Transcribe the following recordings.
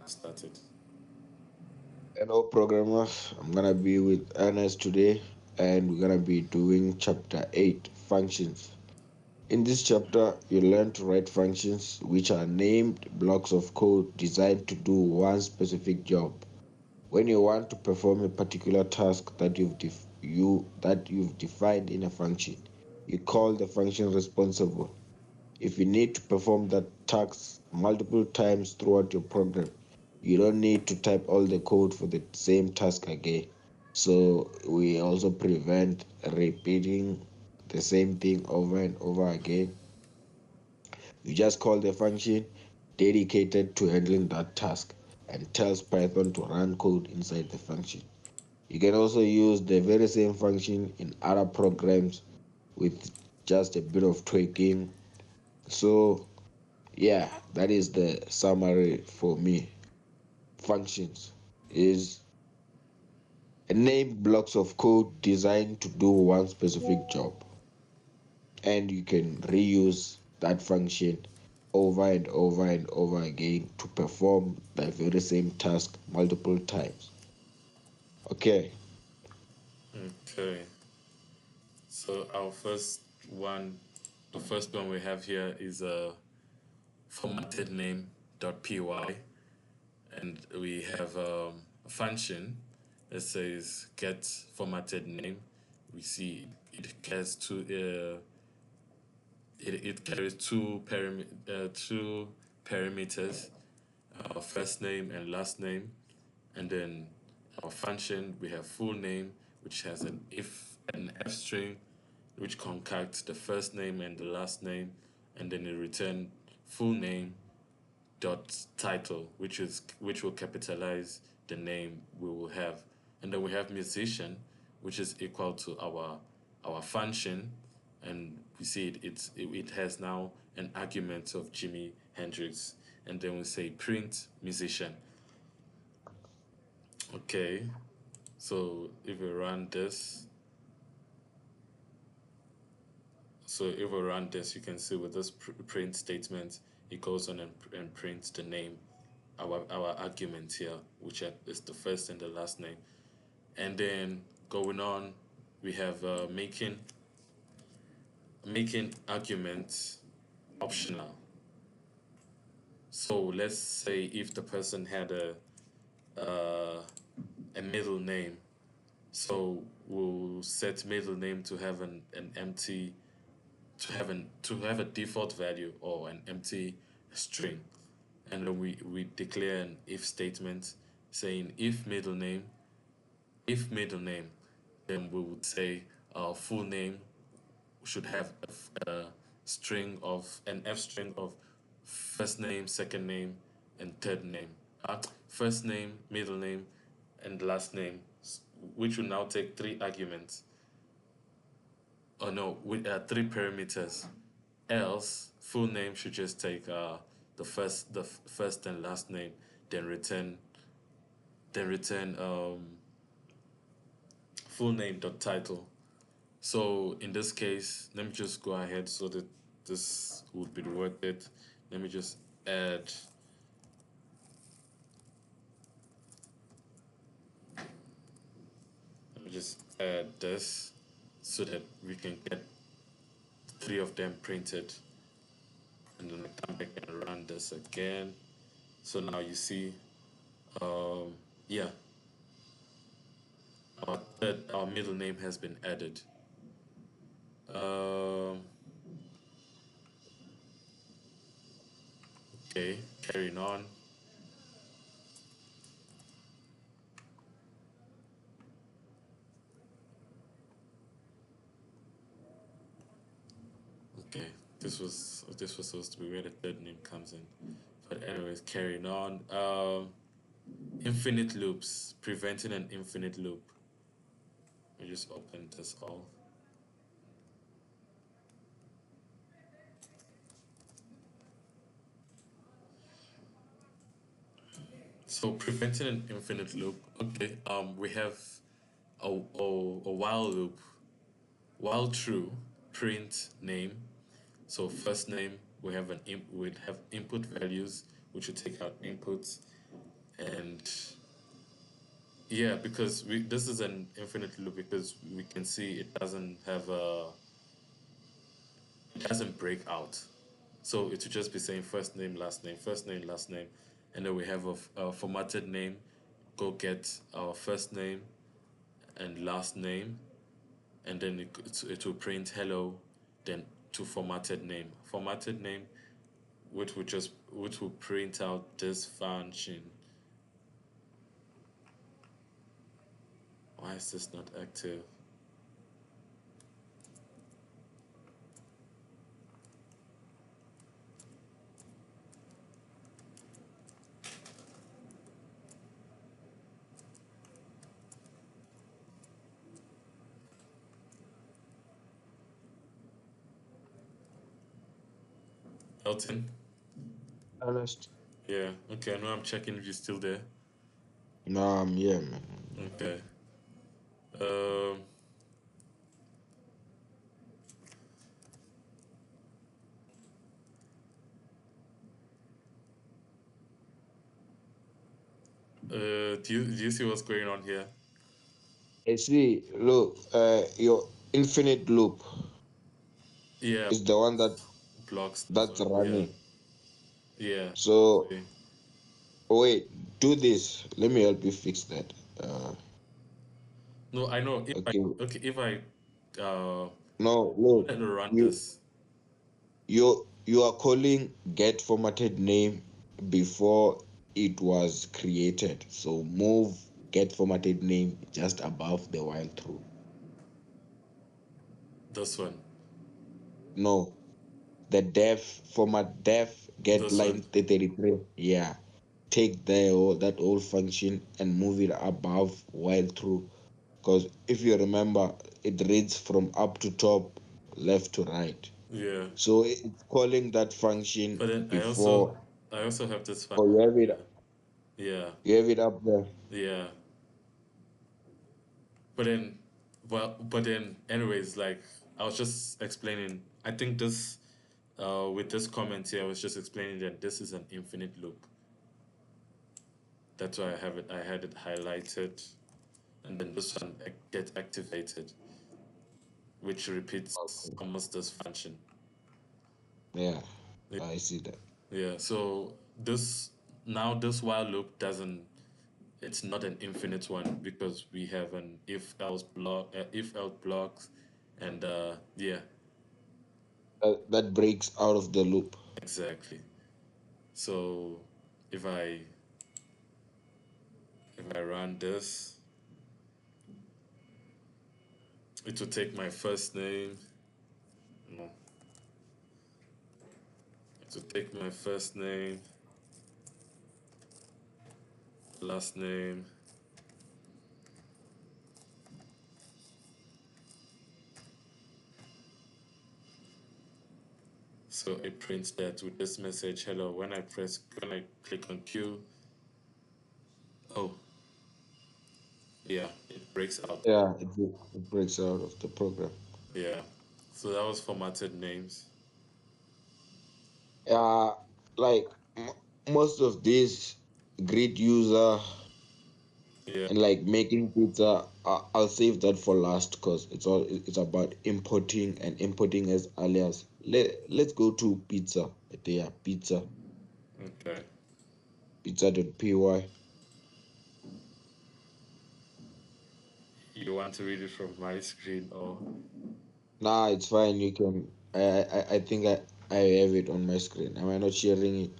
Started. Hello, programmers. I'm gonna be with Ernest today, and we're gonna be doing chapter 8 functions. In this chapter, you learn to write functions, which are named blocks of code designed to do one specific job. When you want to perform a particular task that you've defined in a function, you call the function responsible. If you need to perform that task multiple times throughout your program, you don't need to type all the code for the same task again. So we also prevent repeating the same thing over and over again. You just call the function dedicated to handling that task and tells Python to run code inside the function. You can also use the very same function in other programs with just a bit of tweaking. So yeah, that is the summary for me. Functions is a name blocks of code designed to do one specific job, and you can reuse that function over and over and over again to perform the very same task multiple times. Okay, Okay. So our first one, the first one we have here is a formatted name .py, and we have a function that says get formatted name. We see it has it carries two parameters, first name and last name, and then our function we have full name, which has an f string, which concocts the first name and the last name, and then it return full name dot title, which will capitalize the name we will have, and then we have musician, which is equal to our function, and we see it has now an argument of Jimi Hendrix, and then we say print musician. Okay, so if we run this, you can see with this print statement, it goes on and prints the name, our argument here, which is the first and the last name. And then going on, we have making arguments optional. So let's say if the person had uh, a middle name, so we'll set middle name to have an empty to have a default value or an empty string, and then we declare an if statement saying if middle name, then we would say our full name should have a string of an f string of first name, second name, and third name. First name, middle name, and last name, which will now take three arguments. Oh no, with three parameters. Else, full name should just take the first and last name, then return full name dot title. So in this case, let me just go ahead so that this would be worth it. Let me just add let me just add this so that we can get three of them printed, and then I come back and run this again. So now you see, yeah, our middle name has been added. Um, okay, carrying on. Okay, this was supposed to be where the third name comes in, but anyways, carrying on. Infinite loops, preventing an infinite loop. Let me just open this all. So preventing an infinite loop. Okay. We have a while loop. While true, print name. So first name we have we have input values which will take out inputs, And yeah, because this is an infinite loop because we can see it doesn't break out. So it would just be saying first name, first name, last name, and then we have a formatted name. Go get our first name and last name, and then it will print hello, then to formatted name. Formatted name, which will print out this function. Why is this not active? Elton? Ernest. Yeah, okay, I know I'm checking if you're still there. No, I'm here, man. Okay. Um, do you see what's going on here? I see. Look, your infinite loop Yeah, is the one blocks this that's one. Yeah, running. yeah. So See. wait, do this. Let me help you fix that. Uh, No, I know. okay. If I No, look, wanted to run you this, you are calling get formatted name before it was created. So move get formatted name just above the while true. this one, No, the def format def get this line one. 33. Yeah. Take that old function and move it above while true. Because if you remember, it reads from up to top, left to right. Yeah, So it's calling that function but then before. I also have this Oh, function here. Yeah, you have it up there. yeah. But then, anyways, like I was just explaining. I think this, with this comment here, I was just explaining that this is an infinite loop. That's why I have it. I had it highlighted, and then this one get activated, which repeats Okay. almost this function. Yeah, Yeah. I see that. Yeah. So this while loop doesn't. It's not an infinite one because we have an if else blocks, and yeah, That breaks out of the loop. exactly. So if I if I run this, it will take my first name. No, it will take my first name, last name. So it prints that with this message, hello. When I click on Q, oh yeah, it breaks out. Yeah, it breaks out of the program. Yeah. So that was formatted names. Like most of these grid user Yeah. and like making pizza, I'll save that for last because it's about importing and importing as alias. Let's go to pizza. There, Okay. pizza.py. You want to read it from my screen or Nah, it's fine. You can. I think I have it on my screen. Am I not sharing it?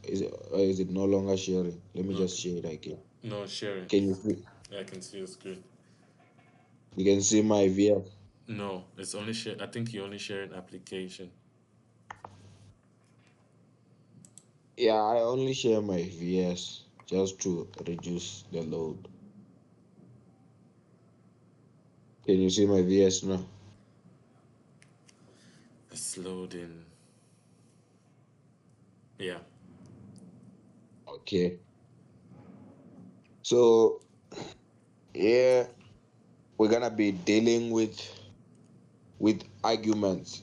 Is it no longer sharing? Let me no? just share it again. No sharing. Can you see? Yeah, I can see your screen. You can see my VS. No, it's only share. I think you only share an application. Yeah, I only share my VS just to reduce the load. Can you see my VS now? It's loading. Yeah. Okay. So yeah, we're gonna be dealing with arguments.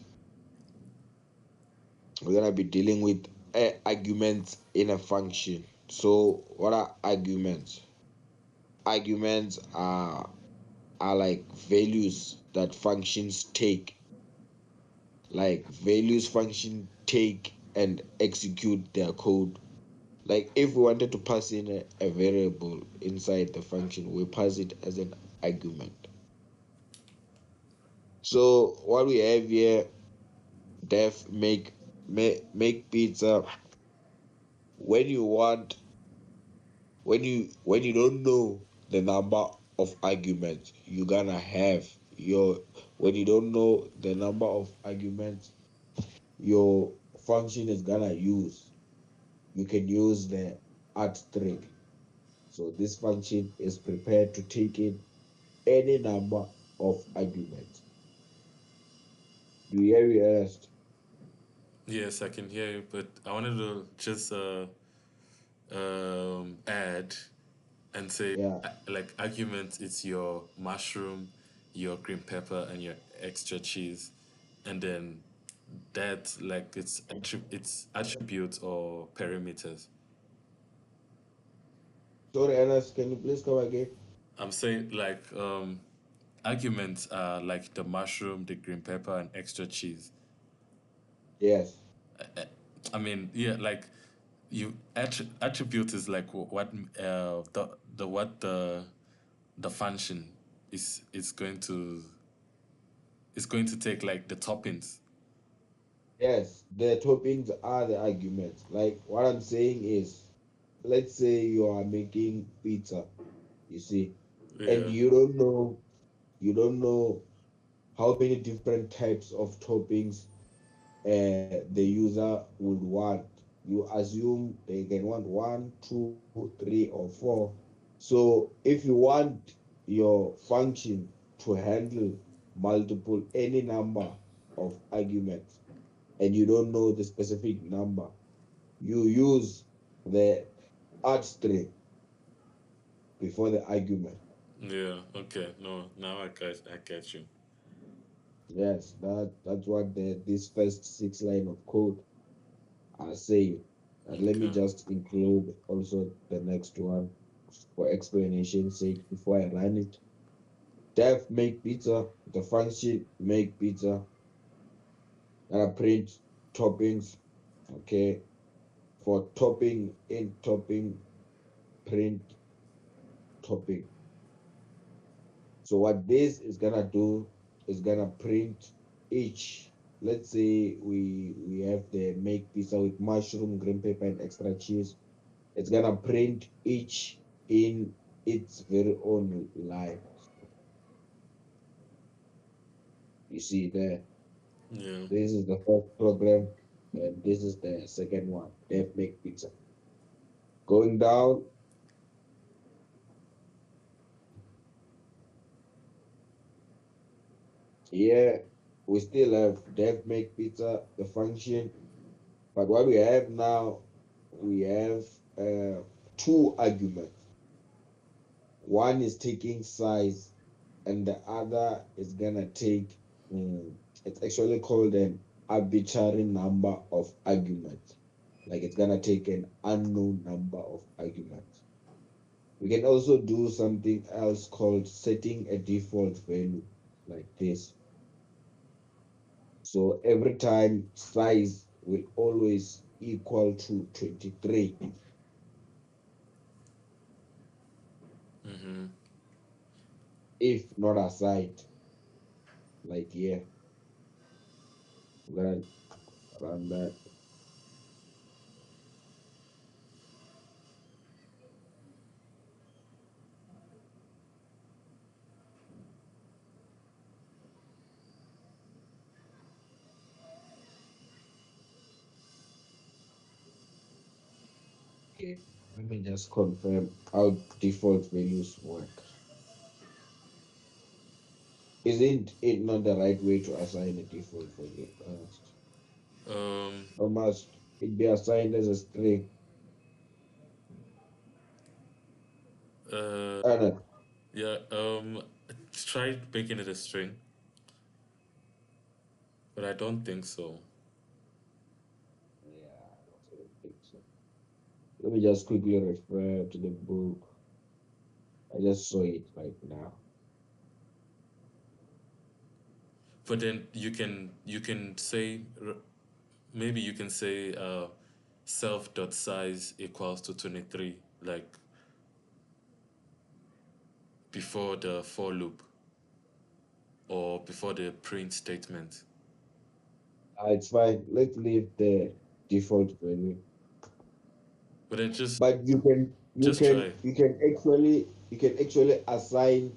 We're gonna be dealing with arguments in a function. So what are arguments? Arguments are like values that functions take, like values function take and execute their code. Like if we wanted to pass in a variable inside the function, we pass it as an argument. So what we have here, def make pizza. When you want, when you don't know the number of arguments you're gonna have, your when you don't know the number of arguments your function is gonna use, you can use the add string. So this function is prepared to take in any number of arguments. Do you hear me, Ernest? Yes, I can hear you, but I wanted to just add and say Yeah. like argument it's your mushroom, your green pepper, and your extra cheese, and then that like its attributes or perimeters. Sorry, Ernest, can you please come again? I'm saying like arguments are like the mushroom, the green pepper, and extra cheese. Yes. I mean, yeah, like attribute is like what the what the function is going to take like the toppings. Yes, the toppings are the arguments. Like what I'm saying is, let's say you are making pizza, you see, and Yeah. you don't know how many different types of toppings the user would want. You assume they can want one, two, three, or four. So if you want your function to handle multiple any number of arguments and you don't know the specific number, you use the add string before the argument. Yeah. Okay. No. Now I get you. Yes, that's what this first six line of code are saying. And let me Okay. just include also the next one for explanation's sake before I run it. Def make pizza, the function make pizza, and I print toppings. Okay, for topping in topping, print topping. So what this is gonna do is gonna print each. Let's say we have the make pizza with mushroom, green pepper, and extra cheese. It's gonna print each in its very own line. You see there, Yeah. this is the first program, and this is the second one. Def make pizza. Going down here, we still have def make pizza, the function. But what we have now, we have two arguments. One is taking size, and the other is gonna take. It's actually called an arbitrary number of arguments. Like it's gonna take an unknown number of arguments. We can also do something else called setting a default value, like this. So every time size will always equal to 23, Mm-hmm. if not assigned, like here. I'm gonna run that. Okay. Let me just confirm how default values work. Isn't it not the right way to assign a default value? Um. Or must it be assigned as a string? Uh. Ernest. Yeah. Try making it a string, but I don't think so. Yeah, I also don't think so. Let me just quickly refer to the book. I just saw it right now. But then you can say maybe you can say self dot size equals to 23, like before the for loop or before the print statement. It's fine. Let's leave the default value. But then just But just try. you can actually assign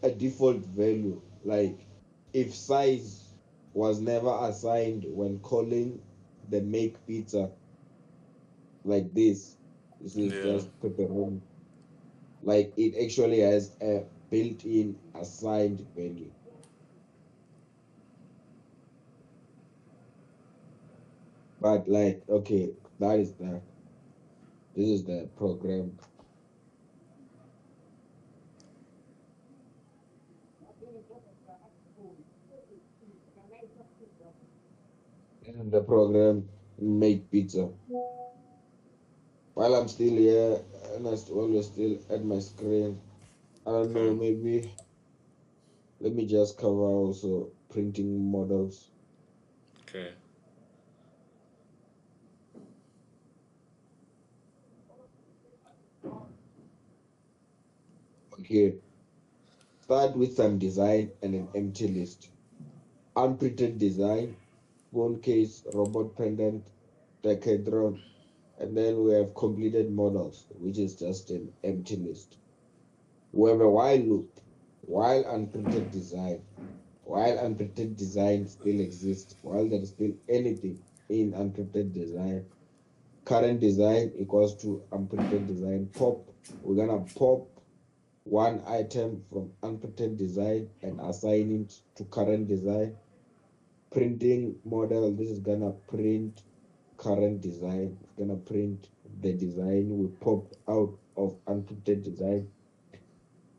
a default value. Like if size was never assigned when calling the make pizza like this is Yeah, just pepperoni. Like it actually has a built-in assigned value. But like, okay, that is that. This is the program. This is the program make pizza. While I'm still here, and I always still at my screen. I don't know, okay, maybe let me just cover also printing models. okay. Okay, start with some design and an empty list. Unprinted design, phone case, robot pendant, decadron, and then we have completed models, which is just an empty list. We have a while loop, while unprinted design. While unprinted design still exists, while there is still anything in unprinted design, current design equals to unprinted design pop. We're gonna pop one item from unprinted design and assign it to current design. Printing model, this is gonna print current design. It's gonna print the design we popped out of unprinted design,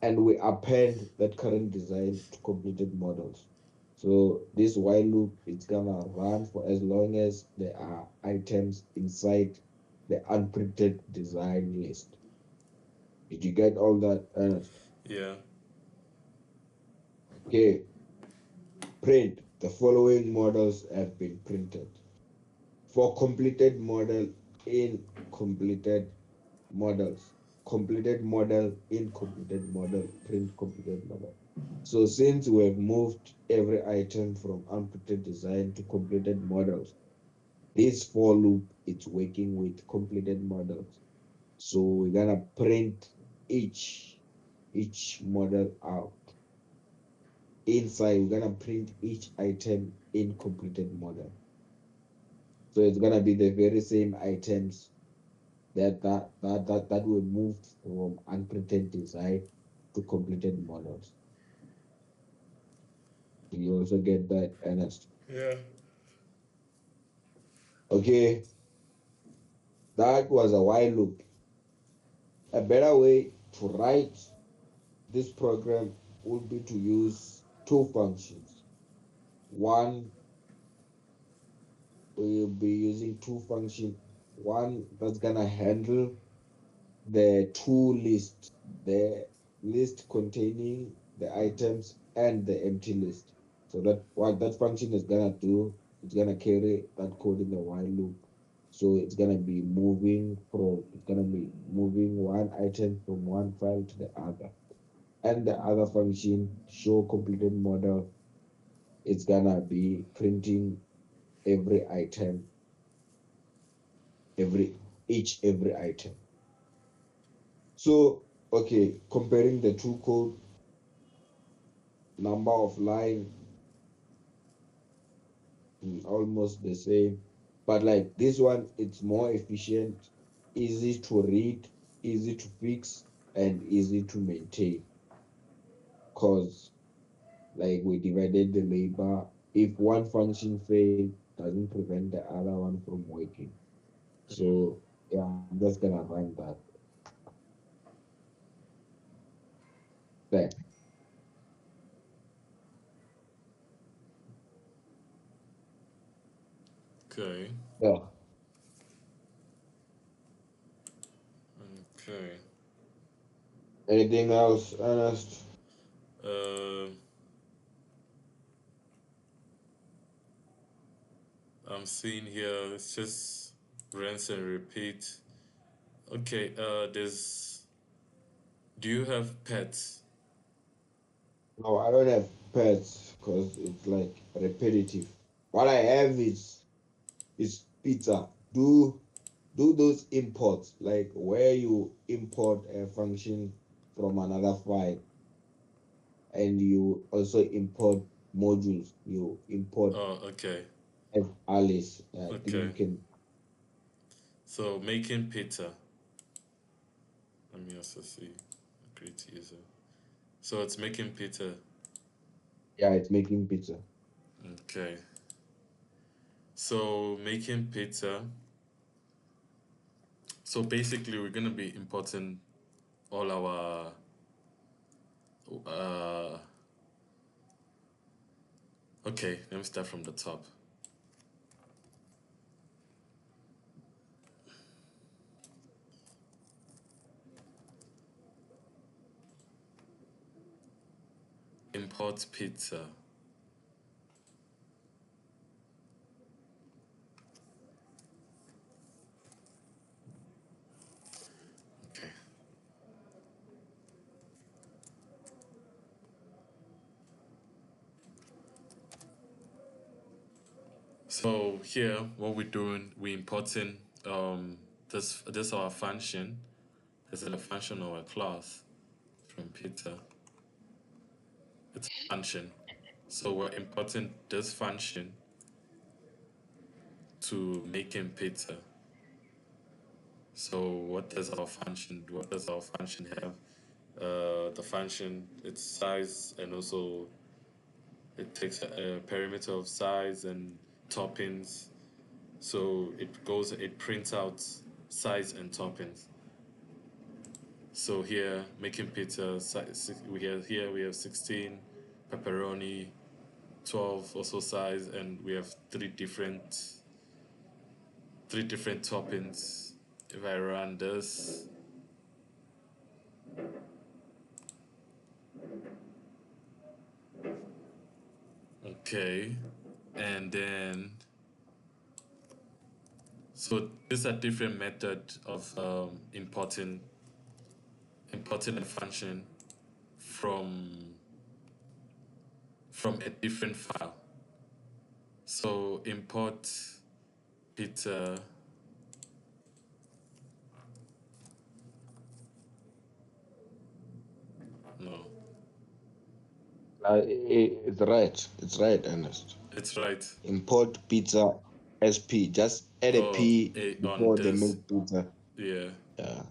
and we append that current design to completed models. So this while loop is gonna run for as long as there are items inside the unprinted design list. Did you get all that, Ernest? Yeah, Okay, print. The following models have been printed. For completed model in completed models. Completed model in completed model, print completed model. So since we have moved every item from unprinted design to completed models, this for loop it's working with completed models. So we're gonna print each model out. Inside, we're gonna print each item in completed model. So it's gonna be the very same items that were moved from unprinted design to completed models. You also get that, Ernest. yeah. Okay, that was a while loop. A better way to write this program would be to use two functions. One, we'll be using two functions. One that's gonna handle the two lists, the list containing the items and the empty list. So that what that function is gonna do, it's gonna carry that code in the while loop. So it's gonna be moving one item from one file to the other. And the other function, show completed model, it's gonna be printing every item, every every item. So okay, comparing the two code, number of line almost the same, but like this one it's more efficient, easy to read, easy to fix, and easy to maintain, because like we divided the labor. If one function fail, doesn't prevent the other one from working. Mm-hmm. So yeah, I'm just gonna run that there. Okay. Yeah. Okay. Anything else, Ernest? Uh, I'm seeing here. It's just rinse and repeat. Okay. There's. Do you have pets? No, I don't have pets because it's like repetitive. What I have is pizza. Do those imports like where you import a function from another file and you also import modules. You import Oh, okay. as Alice. I think you Okay. can. So making pizza. Let me also see. Great user. So it's making pizza. Yeah, it's making pizza. Okay. So making pizza. So basically, we're gonna be importing all our uh. Okay, let me start from the top. Import pizza. Okay. So here, what we're doing, we're importing this our function. This is a function or a class from pizza. It's a function. So we're importing this function to making pizza. So what does our function? What does our function have? The function, its size, and also it takes a parameter of size and toppings. So it prints out size and toppings. So here, making pizza, we have 16 pepperoni, 12 also size, and we have three different toppings. If I run this, okay, and then so this is a different method of importing a function from a different file. So import pizza. No, It's right. It's right, Ernest. it's right. Import pizza SP. Just add a Oh, P on before the this. milk pizza. Yeah, Yeah.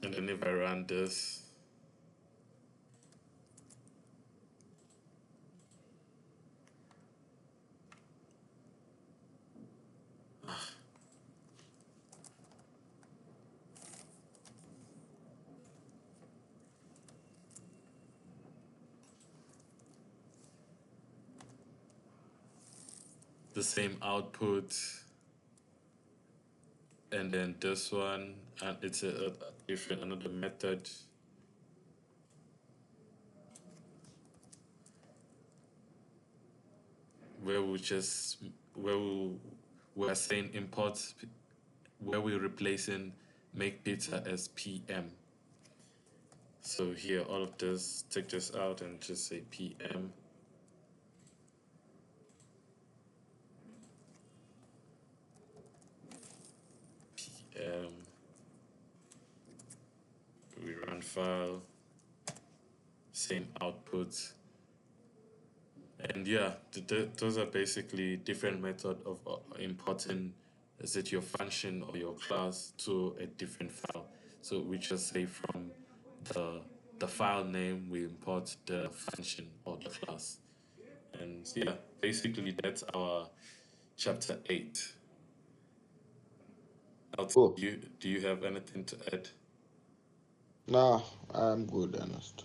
and then if I run this, the same output, and then this one, and it's a different another method where we just where we're saying where we're replacing make pizza as PM. So here, all of this, take this out and just say PM. PM. We run file, same output, and yeah, those are basically different method of importing, is it your function or your class to a different file. So we just say from the the file name we import the function or the class, and yeah, basically that's our chapter 8. Now, Cool. do you have anything to add? Nah, I'm good, Ernest.